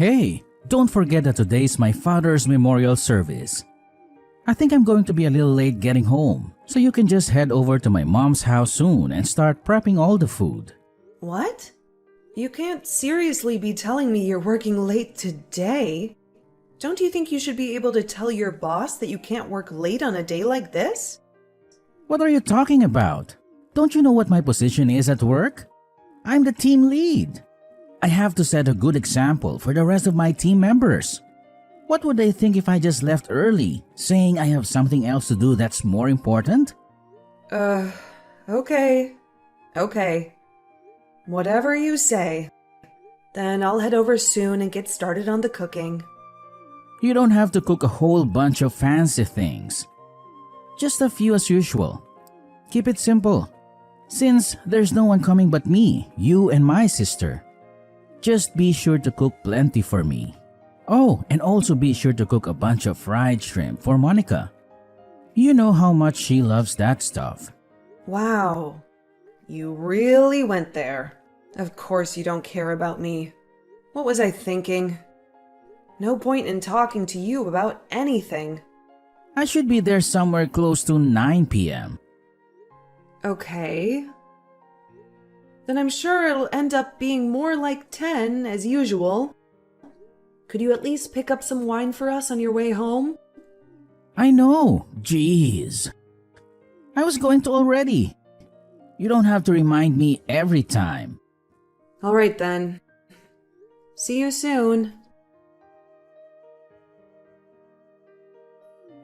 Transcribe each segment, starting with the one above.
Hey, don't forget that today is my father's memorial service. I think I'm going to be a little late getting home, so you can just head over to my mom's house soon and start prepping all the food. What? You can't seriously be telling me you're working late today. Don't you think you should be able to tell your boss that you can't work late on a day like this? What are you talking about? Don't you know what my position is at work? I'm the team lead. I have to set a good example for the rest of my team members. What would they think if I just left early, saying I have something else to do that's more important? Okay. Okay. Whatever you say. Then I'll head over soon and get started on the cooking. You don't have to cook a whole bunch of fancy things. Just a few as usual. Keep it simple. Since there's no one coming but me, you and my sister. Just be sure to cook plenty for me. Oh, and also be sure to cook a bunch of fried shrimp for Monica. You know how much she loves that stuff. Wow. You really went there. Of course you don't care about me. What was I thinking? No point in talking to you about anything. I should be there somewhere close to 9 p.m. Okay. Then I'm sure it'll end up being more like 10 as usual. Could you at least pick up some wine for us on your way home? I know. Jeez. I was going to already. You don't have to remind me every time. All right then. See you soon.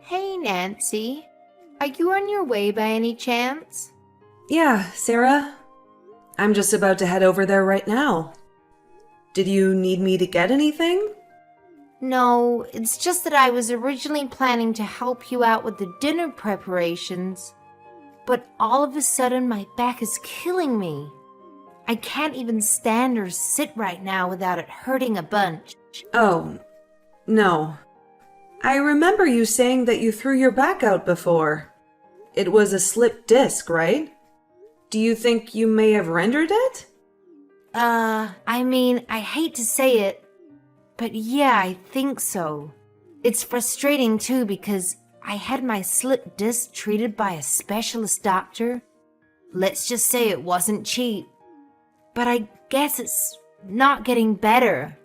Hey, Nancy. Are you on your way by any chance? Yeah, Sarah. I'm just about to head over there right now. Did you need me to get anything? No, it's just that I was originally planning to help you out with the dinner preparations. But all of a sudden, my back is killing me. I can't even stand or sit right now without it hurting a bunch. Oh, no. I remember you saying that you threw your back out before. It was a slipped disc, right? Do you think you may have rendered it? I hate to say it, but yeah, I think so. It's frustrating too because I had my slipped disc treated by a specialist doctor. Let's just say it wasn't cheap. But I guess it's not getting better.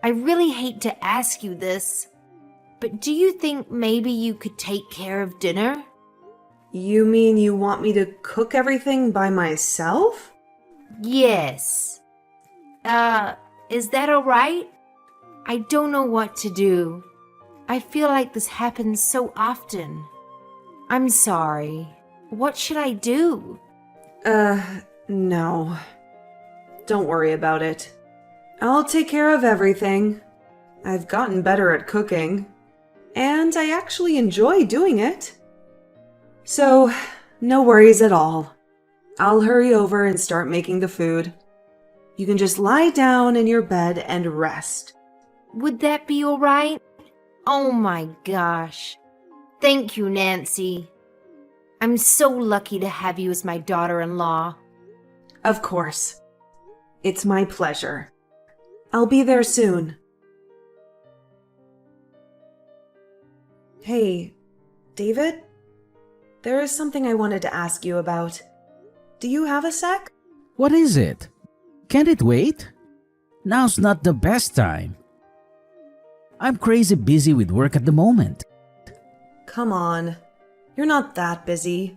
I really hate to ask you this, but do you think maybe you could take care of dinner? You mean you want me to cook everything by myself? Yes. Is that alright? I don't know what to do. I feel like this happens so often. I'm sorry. What should I do? No. Don't worry about it. I'll take care of everything. I've gotten better at cooking, and I actually enjoy doing it. So, no worries at all. I'll hurry over and start making the food. You can just lie down in your bed and rest. Would that be alright? Oh my gosh. Thank you, Nancy. I'm so lucky to have you as my daughter-in-law. Of course. It's my pleasure. I'll be there soon. Hey, David? There is something I wanted to ask you about. Do you have a sec? What is it? Can't it wait? Now's not the best time. I'm crazy busy with work at the moment. Come on. You're not that busy.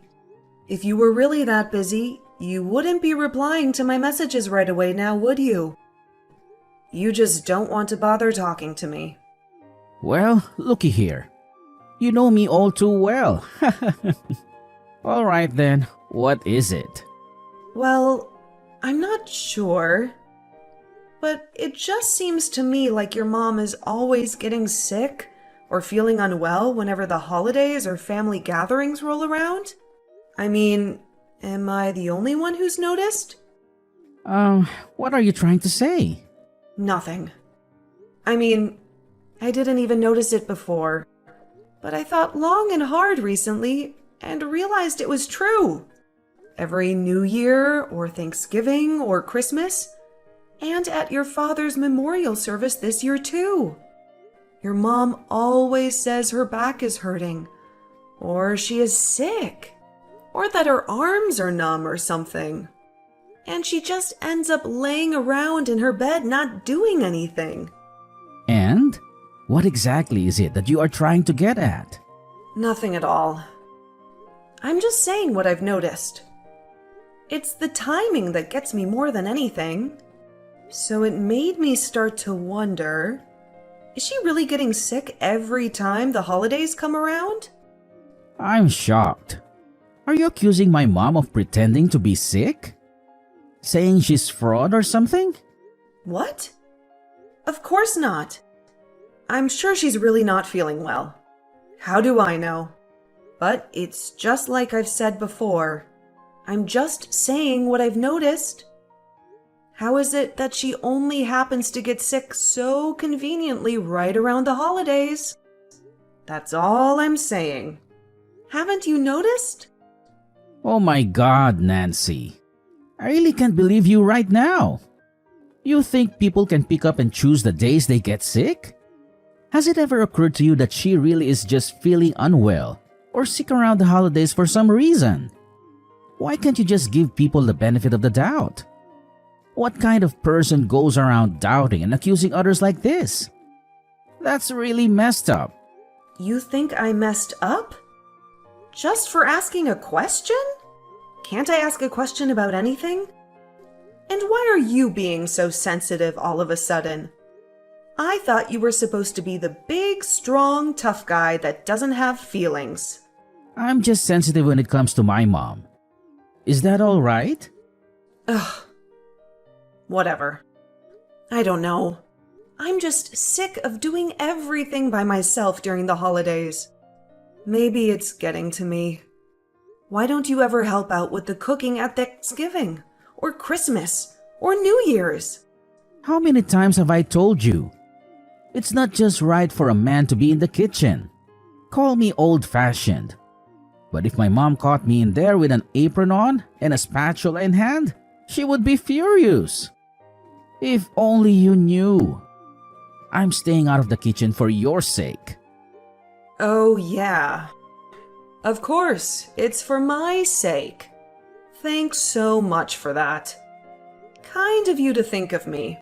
If you were really that busy, you wouldn't be replying to my messages right away now, would you? You just don't want to bother talking to me. Well, looky here. You know me all too well. All right then, what is it? Well, I'm not sure. But it just seems to me like your mom is always getting sick or feeling unwell whenever the holidays or family gatherings roll around. I mean, am I the only one who's noticed? What are you trying to say? Nothing. I mean, I didn't even notice it before. But I thought long and hard recently and realized it was true. Every New Year or Thanksgiving or Christmas, And at your father's memorial service this year, too. Your mom always says her back is hurting, or she is sick, or that her arms are numb or something. And she just ends up laying around in her bed not doing anything. And what exactly is it that you are trying to get at? Nothing at all. I'm just saying what I've noticed. It's the timing that gets me more than anything. So it made me start to wonder, is she really getting sick every time the holidays come around? I'm shocked. Are you accusing my mom of pretending to be sick? Saying she's fraud or something? What? Of course not. I'm sure she's really not feeling well. How do I know? But it's just like I've said before. I'm just saying what I've noticed. How is it that she only happens to get sick so conveniently right around the holidays? That's all I'm saying. Haven't you noticed? Oh my God, Nancy. I really can't believe you right now. You think people can pick up and choose the days they get sick? Has it ever occurred to you that she really is just feeling unwell or sick around the holidays for some reason? Why can't you just give people the benefit of the doubt? What kind of person goes around doubting and accusing others like this? That's really messed up. You think I messed up? Just for asking a question? Can't I ask a question about anything? And why are you being so sensitive all of a sudden? I thought you were supposed to be the big, strong, tough guy that doesn't have feelings. I'm just sensitive when it comes to my mom. Is that all right? Ugh. Whatever. I don't know. I'm just sick of doing everything by myself during the holidays. Maybe it's getting to me. Why don't you ever help out with the cooking at Thanksgiving, or Christmas, or New Year's? How many times have I told you? It's not just right for a man to be in the kitchen. Call me old-fashioned. But if my mom caught me in there with an apron on and a spatula in hand, she would be furious. If only you knew. I'm staying out of the kitchen for your sake. Oh, yeah. Of course, it's for my sake. Thanks so much for that. Kind of you to think of me.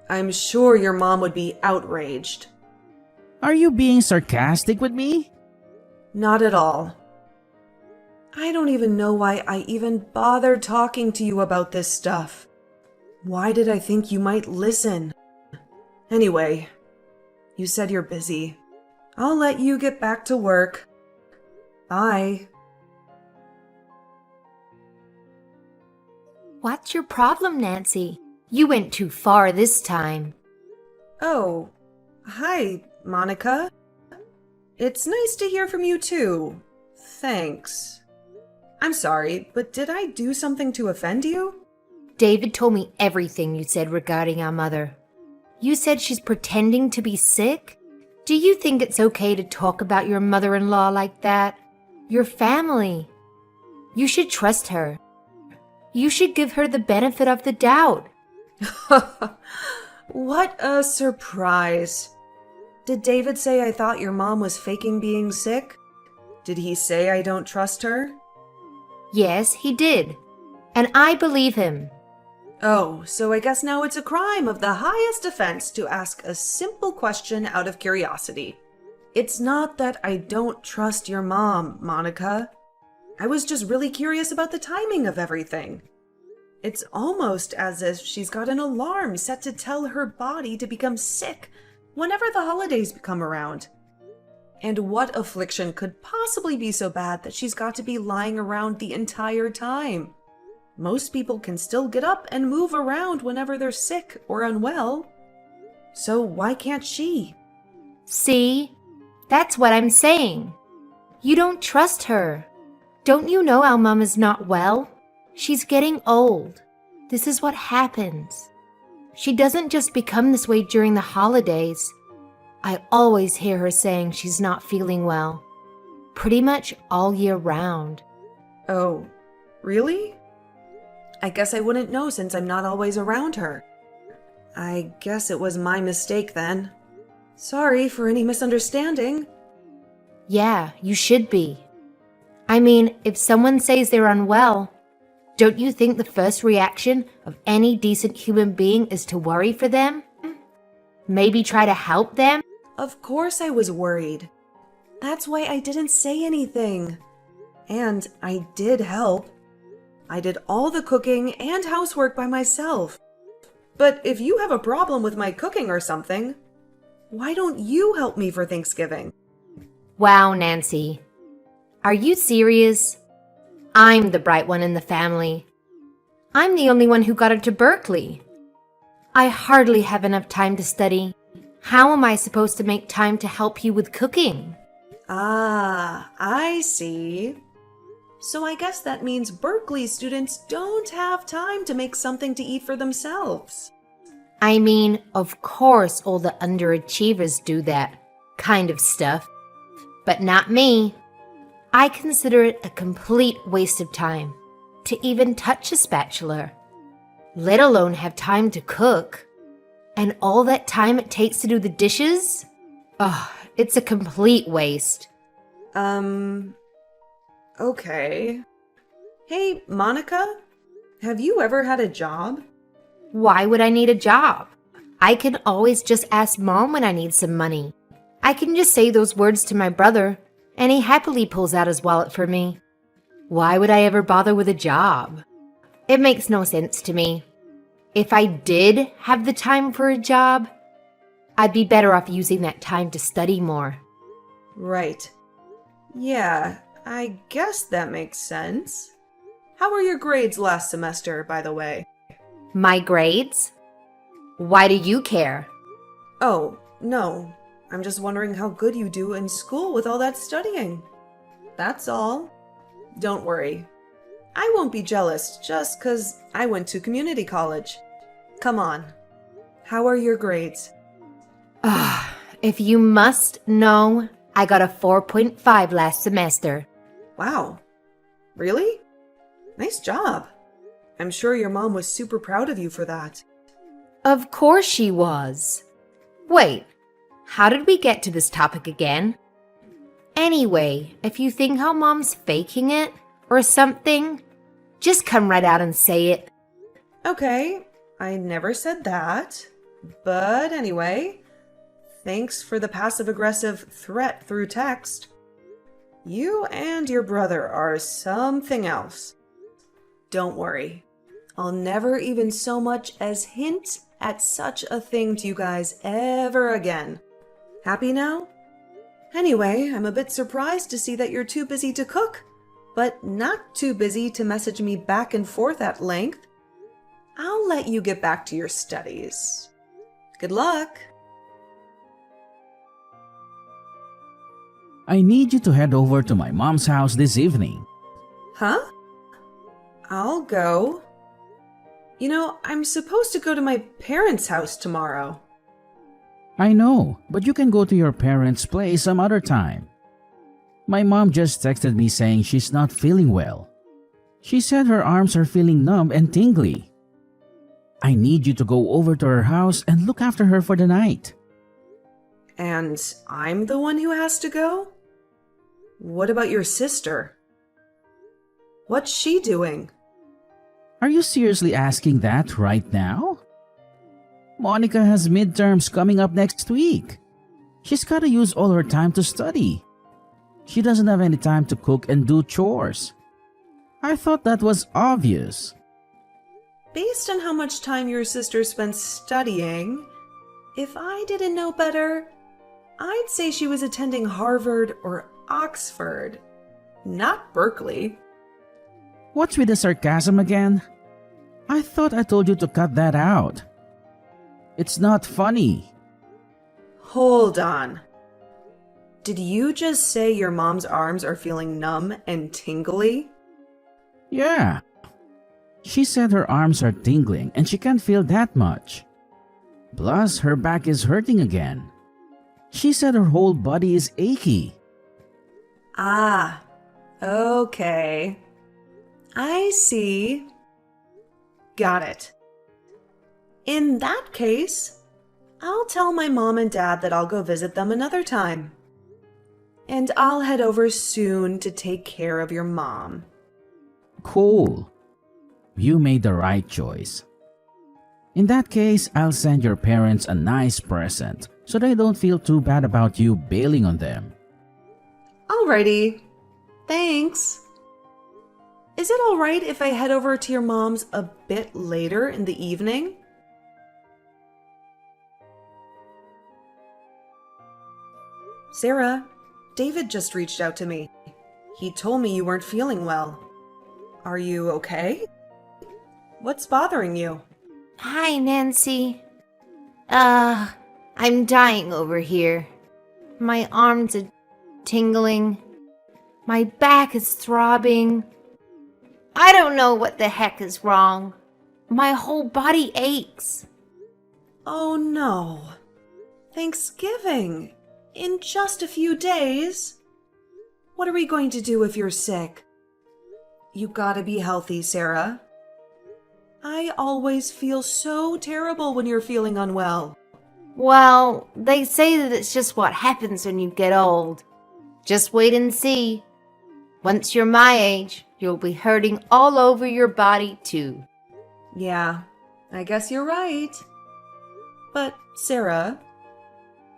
I'm sure your mom would be outraged. Are you being sarcastic with me? Not at all. I don't even know why I even bothered talking to you about this stuff. Why did I think you might listen? Anyway, you said you're busy. I'll let you get back to work. Bye. What's your problem, Nancy? You went too far this time. Oh, hi, Monica. It's nice to hear from you too. Thanks. I'm sorry, but did I do something to offend you? David told me everything you said regarding our mother. You said she's pretending to be sick? Do you think it's okay to talk about your mother-in-law like that? Your family. You should trust her. You should give her the benefit of the doubt. What a surprise. Did David say I thought your mom was faking being sick? Did he say I don't trust her? Yes, he did. And I believe him. Oh, so I guess now it's a crime of the highest offense to ask a simple question out of curiosity. It's not that I don't trust your mom, Monica. I was just really curious about the timing of everything. It's almost as if she's got an alarm set to tell her body to become sick whenever the holidays come around. And what affliction could possibly be so bad that she's got to be lying around the entire time? Most people can still get up and move around whenever they're sick or unwell. So why can't she? See? That's what I'm saying. You don't trust her. Don't you know our mom is not well? She's getting old. This is what happens. She doesn't just become this way during the holidays. I always hear her saying she's not feeling well. Pretty much all year round. Oh, really? I guess I wouldn't know since I'm not always around her. I guess it was my mistake then. Sorry for any misunderstanding. Yeah, you should be. I mean, if someone says they're unwell, don't you think the first reaction of any decent human being is to worry for them? Maybe try to help them? Of course I was worried. That's why I didn't say anything. And I did help. I did all the cooking and housework by myself. But if you have a problem with my cooking or something, why don't you help me for Thanksgiving? Wow, Nancy. Are you serious? I'm the bright one in the family. I'm the only one who got into Berkeley. I hardly have enough time to study. How am I supposed to make time to help you with cooking? Ah, I see. So I guess that means Berkeley students don't have time to make something to eat for themselves. I mean, of course all the underachievers do that kind of stuff. But not me. I consider it a complete waste of time to even touch a spatula, let alone have time to cook. And all that time it takes to do the dishes? Ugh, it's a complete waste. Okay. Hey, Monica, have you ever had a job? Why would I need a job? I can always just ask Mom when I need some money. I can just say those words to my brother, and he happily pulls out his wallet for me. Why would I ever bother with a job? It makes no sense to me. If I did have the time for a job, I'd be better off using that time to study more. Right. Yeah, I guess that makes sense. How were your grades last semester, by the way? My grades? Why do you care? Oh, no. I'm just wondering how good you do in school with all that studying. That's all. Don't worry. I won't be jealous just 'cause I went to community college. Come on. How are your grades? If you must know, I got a 4.5 last semester. Wow. Really? Nice job. I'm sure your mom was super proud of you for that. Of course she was. Wait, how did we get to this topic again? Anyway, if you think how Mom's faking it or something, just come right out and say it. Okay, I never said that. But anyway, thanks for the passive-aggressive threat through text. You and your brother are something else. Don't worry. I'll never even so much as hint at such a thing to you guys ever again. Happy now? Anyway, I'm a bit surprised to see that you're too busy to cook, but not too busy to message me back and forth at length. I'll let you get back to your studies. Good luck. I need you to head over to my mom's house this evening. Huh? I'll go. You know, I'm supposed to go to my parents' house tomorrow. I know, but you can go to your parents' place some other time. My mom just texted me saying she's not feeling well. She said her arms are feeling numb and tingly. I need you to go over to her house and look after her for the night. And I'm the one who has to go? What about your sister? What's she doing? Are you seriously asking that right now? Monica has midterms coming up next week. She's gotta use all her time to study. She doesn't have any time to cook and do chores. I thought that was obvious. Based on how much time your sister spends studying, if I didn't know better, I'd say she was attending Harvard or Oxford, not Berkeley. What's with the sarcasm again? I thought I told you to cut that out. It's not funny. Hold on. Did you just say your mom's arms are feeling numb and tingly? Yeah. She said her arms are tingling and she can't feel that much. Plus, her back is hurting again. She said her whole body is achy. Ah, okay. I see. Got it. In that case, I'll tell my mom and dad that I'll go visit them another time. And I'll head over soon to take care of your mom. Cool. You made the right choice. In that case, I'll send your parents a nice present so they don't feel too bad about you bailing on them. Alrighty. Thanks. Is it alright if I head over to your mom's a bit later in the evening? Sarah, David just reached out to me. He told me you weren't feeling well. Are you okay? What's bothering you? Hi, Nancy. I'm dying over here. My arms are tingling. My back is throbbing. I don't know what the heck is wrong. My whole body aches. Oh no. Thanksgiving. In just a few days. What are we going to do if you're sick? You gotta be healthy, Sarah. I always feel so terrible when you're feeling unwell. Well, they say that it's just what happens when you get old. Just wait and see. Once you're my age, you'll be hurting all over your body too. Yeah, I guess you're right. But, Sarah,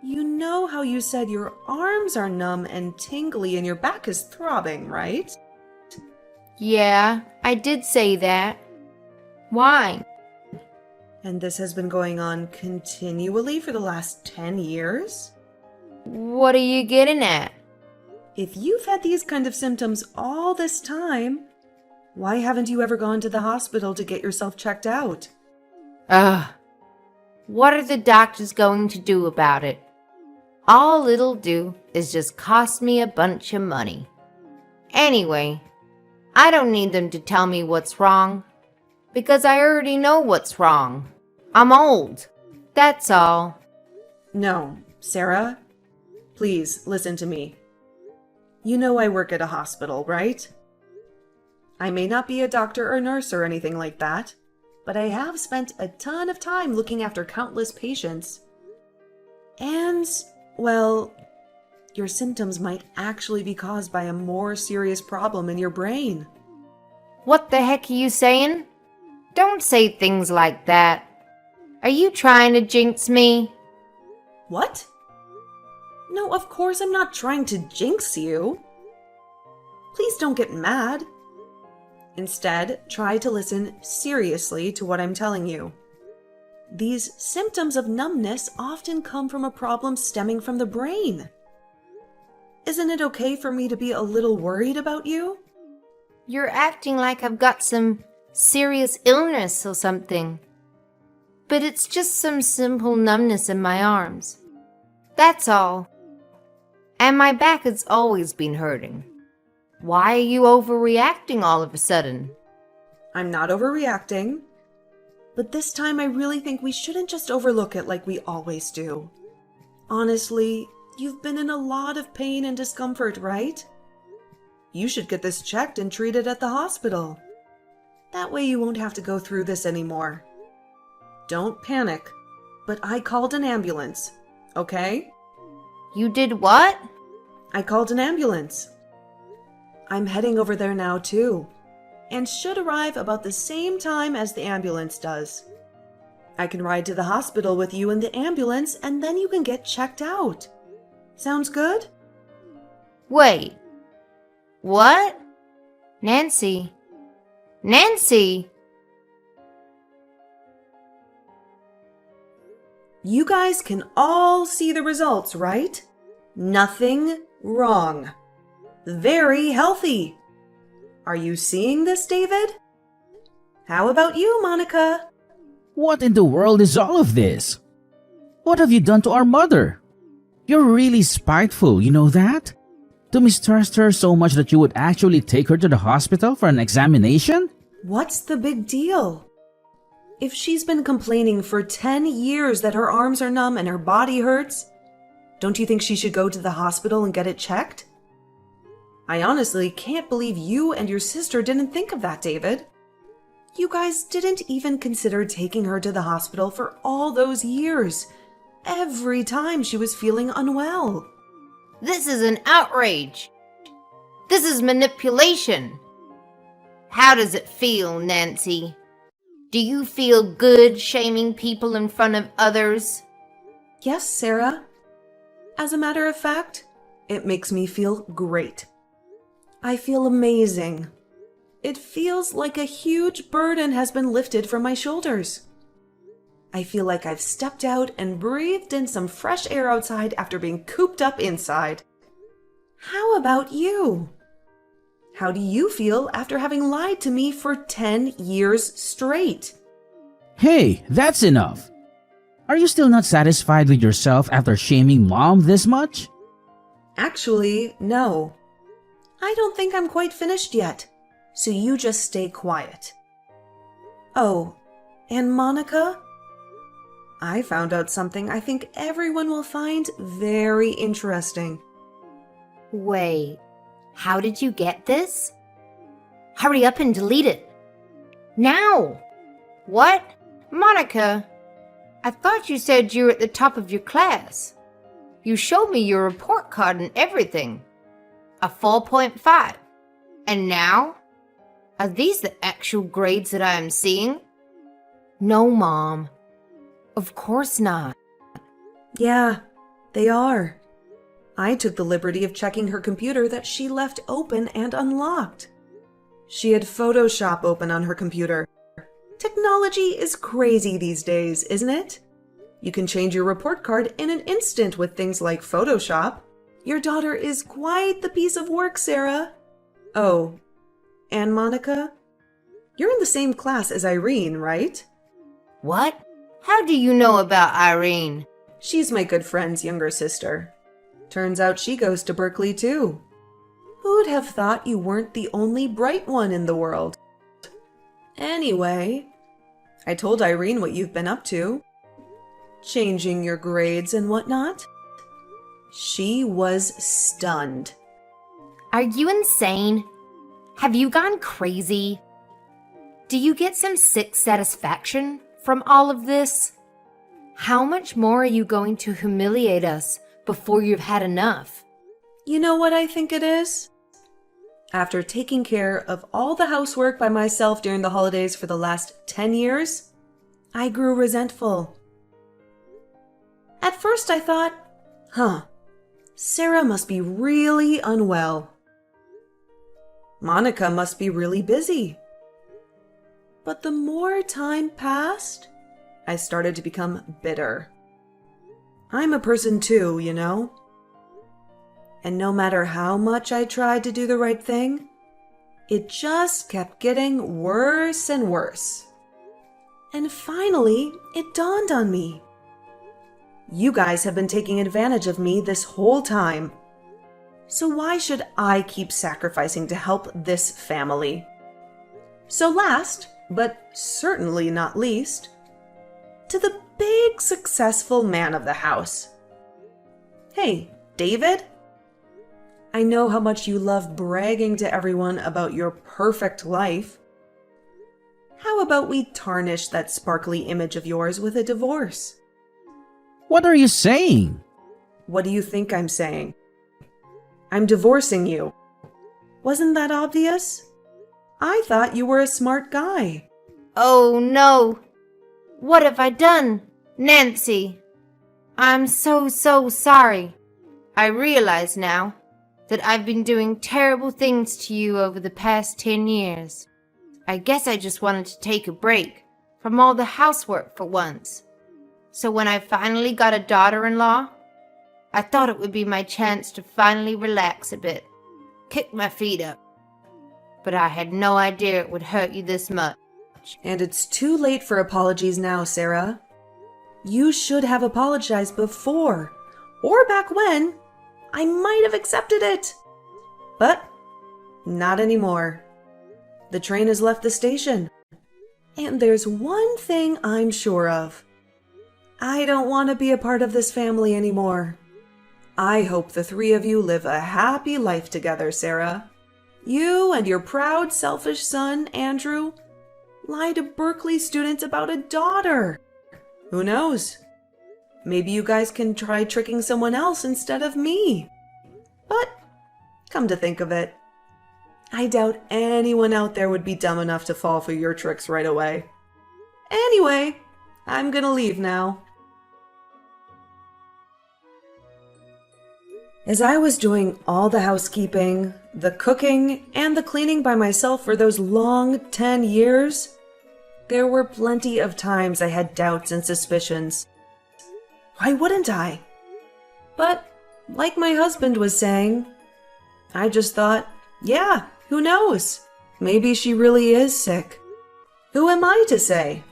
you know how you said your arms are numb and tingly and your back is throbbing, right? Yeah, I did say that. Why? And this has been going on continually for the last 10 years? What are you getting at? If you've had these kind of symptoms all this time, why haven't you ever gone to the hospital to get yourself checked out? Ugh. What are the doctors going to do about it? All it'll do is just cost me a bunch of money. Anyway, I don't need them to tell me what's wrong, because I already know what's wrong. I'm old. That's all. No, Sarah, please listen to me. You know I work at a hospital, right? I may not be a doctor or nurse or anything like that, but I have spent a ton of time looking after countless patients. And, well, your symptoms might actually be caused by a more serious problem in your brain. What the heck are you saying? Don't say things like that. Are you trying to jinx me? What? No, of course I'm not trying to jinx you. Please don't get mad. Instead, try to listen seriously to what I'm telling you. These symptoms of numbness often come from a problem stemming from the brain. Isn't it okay for me to be a little worried about you? You're acting like I've got some serious illness or something. But it's just some simple numbness in my arms. That's all. And my back has always been hurting. Why are you overreacting all of a sudden? I'm not overreacting. But this time I really think we shouldn't just overlook it like we always do. Honestly, you've been in a lot of pain and discomfort, right? You should get this checked and treated at the hospital. That way you won't have to go through this anymore. Don't panic, but I called an ambulance, okay? You did what? I called an ambulance. I'm heading over there now too, and should arrive about the same time as the ambulance does. I can ride to the hospital with you in the ambulance and then you can get checked out. Sounds good? Wait. What? Nancy. Nancy! You guys can all see the results, right? Nothing wrong. Very healthy. Are you seeing this, David? How about you, Monica? What in the world is all of this? What have you done to our mother? You're really spiteful, you know that? To mistrust her so much that you would actually take her to the hospital for an examination? What's the big deal? If she's been complaining for 10 years that her arms are numb and her body hurts, don't you think she should go to the hospital and get it checked? I honestly can't believe you and your sister didn't think of that, David. You guys didn't even consider taking her to the hospital for all those years, every time she was feeling unwell. This is an outrage. This is manipulation. How does it feel, Nancy? Do you feel good shaming people in front of others? Yes, Sarah. As a matter of fact, it makes me feel great. I feel amazing. It feels like a huge burden has been lifted from my shoulders. I feel like I've stepped out and breathed in some fresh air outside after being cooped up inside. How about you? How do you feel after having lied to me for 10 years straight? Hey, that's enough. Are you still not satisfied with yourself after shaming Mom this much? Actually, no. I don't think I'm quite finished yet, so you just stay quiet. Oh, and Monica? I found out something I think everyone will find very interesting. Wait, how did you get this? Hurry up and delete it. Now! What? Monica, I thought you said you were at the top of your class. You showed me your report card and everything. A 4.5. And now? Are these the actual grades that I am seeing? No, Mom. Of course not. Yeah, they are. I took the liberty of checking her computer that she left open and unlocked. She had Photoshop open on her computer. Technology is crazy these days, isn't it? You can change your report card in an instant with things like Photoshop. Your daughter is quite the piece of work, Sarah. Oh, and Monica? You're in the same class as Irene, right? What? How do you know about Irene? She's my good friend's younger sister. Turns out she goes to Berkeley too. Who'd have thought you weren't the only bright one in the world? Anyway, I told Irene what you've been up to. Changing your grades and whatnot. She was stunned. Are you insane? Have you gone crazy? Do you get some sick satisfaction from all of this? How much more are you going to humiliate us before you've had enough? You know what I think it is? After taking care of all the housework by myself during the holidays for the last 10 years, I grew resentful. At first I thought, Sarah must be really unwell. Monica must be really busy. But the more time passed, I started to become bitter. I'm a person too, you know? And no matter how much I tried to do the right thing, it just kept getting worse and worse. And finally, it dawned on me. You guys have been taking advantage of me this whole time. So why should I keep sacrificing to help this family? So last, but certainly not least, to the big successful man of the house. Hey, David? I know how much you love bragging to everyone about your perfect life. How about we tarnish that sparkly image of yours with a divorce? What are you saying? What do you think I'm saying? I'm divorcing you. Wasn't that obvious? I thought you were a smart guy. Oh no! What have I done? Nancy! I'm so sorry. I realize now that I've been doing terrible things to you over the past 10 years. I guess I just wanted to take a break from all the housework for once. So when I finally got a daughter-in-law, I thought it would be my chance to finally relax a bit, kick my feet up. But I had no idea it would hurt you this much. And it's too late for apologies now, Sarah. You should have apologized before, or back when. I might have accepted it. But not anymore. The train has left the station. And there's one thing I'm sure of. I don't want to be a part of this family anymore. I hope the three of you live a happy life together, Sarah. You and your proud, selfish son, Andrew. lie to Berkeley students about a daughter? Who knows? Maybe you guys can try tricking someone else instead of me. But, come to think of it, I doubt anyone out there would be dumb enough to fall for your tricks right away. Anyway, I'm gonna leave now. As I was doing all the housekeeping, the cooking, and the cleaning by myself for those long 10 years, there were plenty of times I had doubts and suspicions. Why wouldn't I? But, like my husband was saying, I just thought, yeah, who knows? Maybe she really is sick. Who am I to say?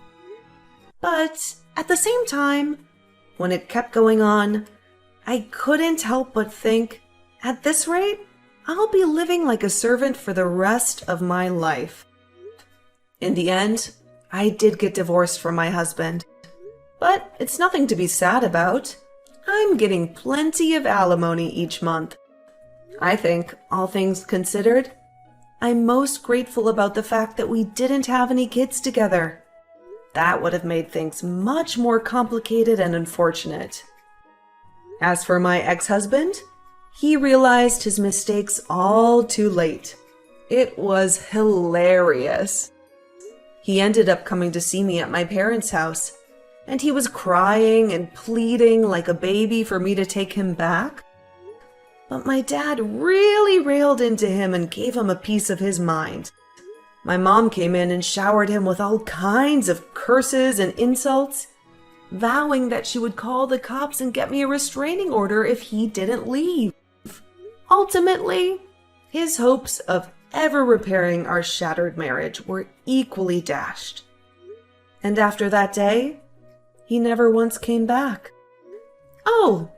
But at the same time, when it kept going on, I couldn't help but think, at this rate, I'll be living like a servant for the rest of my life. In the end, I did get divorced from my husband. But it's nothing to be sad about. I'm getting plenty of alimony each month. I think, all things considered, I'm most grateful about the fact that we didn't have any kids together. That would have made things much more complicated and unfortunate. As for my ex-husband, he realized his mistakes all too late. It was hilarious. He ended up coming to see me at my parents' house, and he was crying and pleading like a baby for me to take him back. But my dad really railed into him and gave him a piece of his mind. My mom came in and showered him with all kinds of curses and insults, vowing that she would call the cops and get me a restraining order if he didn't leave. Ultimately, his hopes of ever repairing our shattered marriage were equally dashed. And after that day, he never once came back. Oh,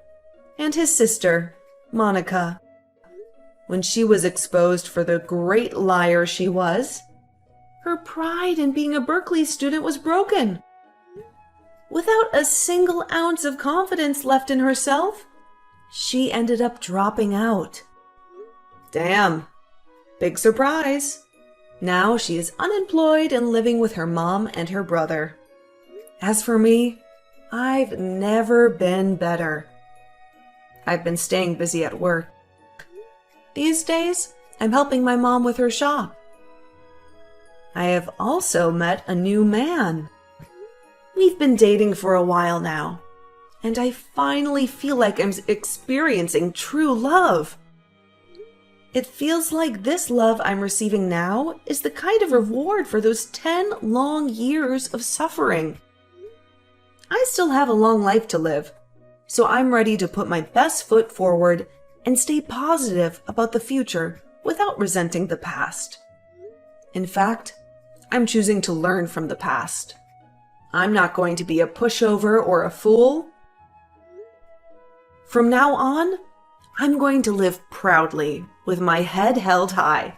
and his sister, Monica. When she was exposed for the great liar she was, her pride in being a Berkeley student was broken. Without a single ounce of confidence left in herself, she ended up dropping out. Damn, big surprise. Now she is unemployed and living with her mom and her brother. As for me, I've never been better. I've been staying busy at work. These days, I'm helping my mom with her shop. I have also met a new man. We've been dating for a while now, and I finally feel like I'm experiencing true love. It feels like this love I'm receiving now is the kind of reward for those 10 long years of suffering. I still have a long life to live, so I'm ready to put my best foot forward and stay positive about the future without resenting the past. In fact, I'm choosing to learn from the past. I'm not going to be a pushover or a fool. From now on, I'm going to live proudly with my head held high.